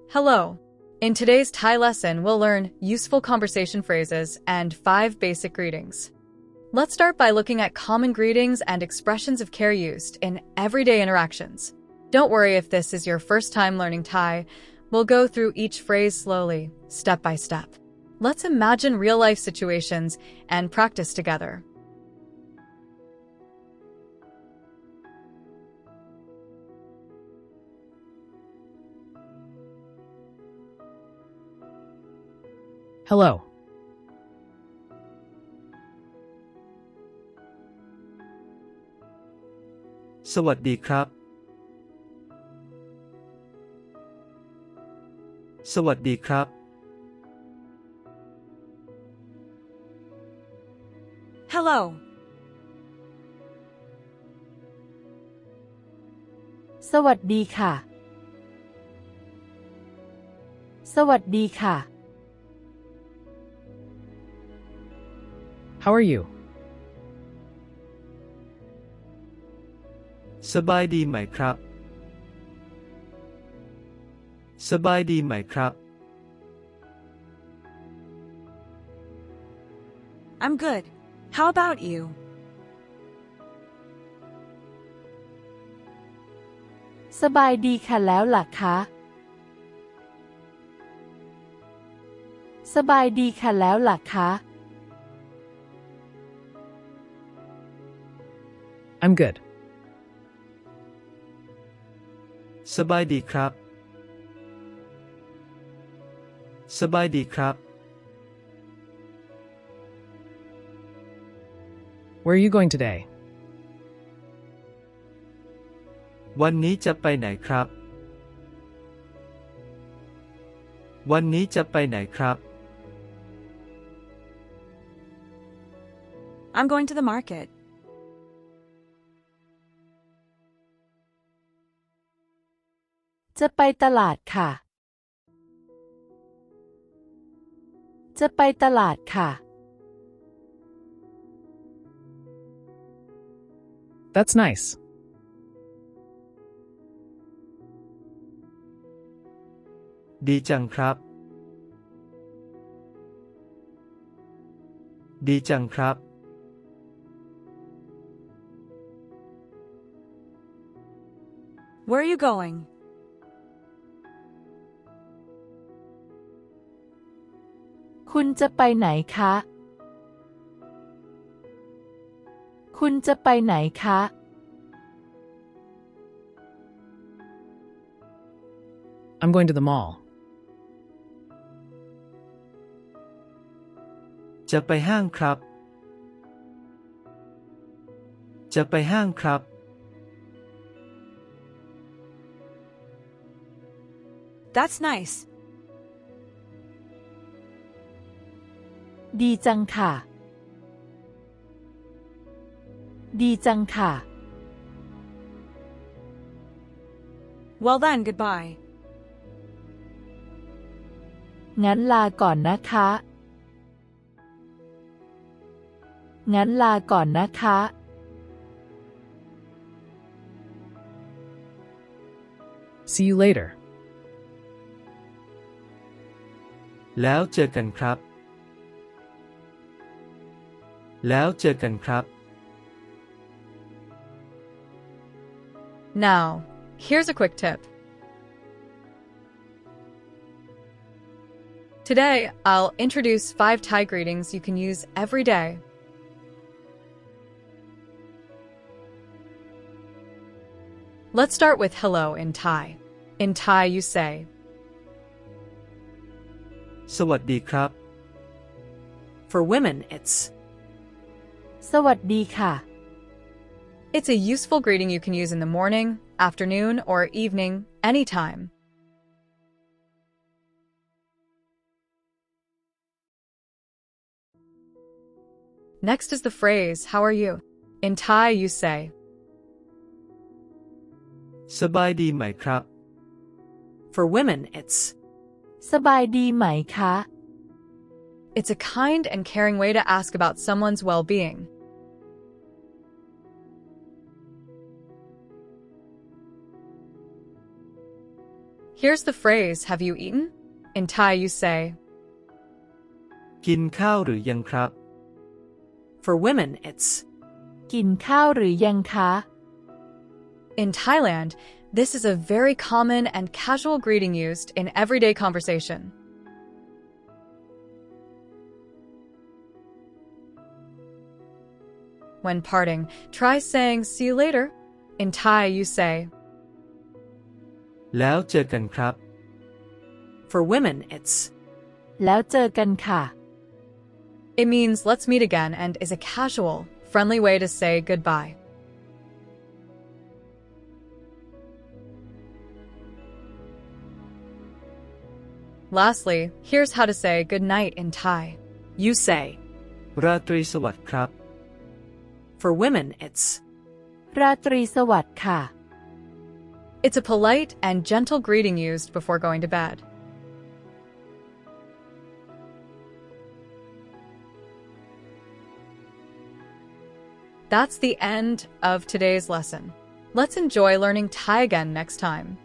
Hello. In today's Thai lesson, we'll learn useful conversation phrases and 5 basic greetings. Let's start by looking at common greetings and expressions of care used in everyday interactions. Don't worry if this is your first time learning Thai. We'll go through each phrase slowly, step by step. Let's imagine real-life situations and practice together. Hello. สวัสดีครับ สวัสดีครับ Hello. สวัสดีค่ะ สวัสดีค่ะ How are you? สบายดีไหมครับ สบายดีไหมครับ I'm good. How about you? สบายดีค่ะแล้วล่ะคะ สบายดีค่ะแล้วล่ะคะ I'm good. สบายดีครับ สบายดีครับ Where are you going today? วันนี้จะไปไหนครับ วันนี้จะไปไหนครับ I'm going to the market. จะไปตลาดค่ะ จะไปตลาดค่ะ That's nice. ดีจังครับ ดีจังครับ Where are you going? คุณจะไปไหนคะ คุณจะไปไหนคะ I'm going to the mall. จะไปห้างครับ จะไปห้างครับ That's nice. ดีจังค่ะ ดีจังค่ะ Well then, goodbye. งั้นลาก่อนนะคะ งั้นลาก่อนนะคะ See you later. แล้วเจอกันครับ แล้วเจอกันครับ Now, here's a quick tip. Today, I'll introduce 5 Thai greetings you can use every day. Let's start with hello in Thai. In Thai, you say, สวัสดีครับ For women, it's สวัสดีค่ะ it's a useful greeting you can use in the morning, afternoon, or evening, anytime. Next is the phrase, how are you? In Thai, you say, สบายดีไหมครับ For women, it's สบายดีไหมคะ it's a kind and caring way to ask about someone's well-being. Here's the phrase, have you eaten? In Thai, you say, กินข้าวหรือยังครับ For women, it's กินข้าวหรือยังคะ In Thailand, this is a very common and casual greeting used in everyday conversation. When parting, try saying, see you later. In Thai, you say, แล้วเจอกันครับ For women, it's แล้วเจอกันค่ะ it means let's meet again and is a casual, friendly way to say goodbye. Lastly, here's how to say good night in Thai. you say. ราตรีสวัสดิ์ครับ For women, it's ราตรีสวัสดิ์ค่ะ It's a polite and gentle greeting used before going to bed. That's the end of today's lesson. Let's enjoy learning Thai again next time.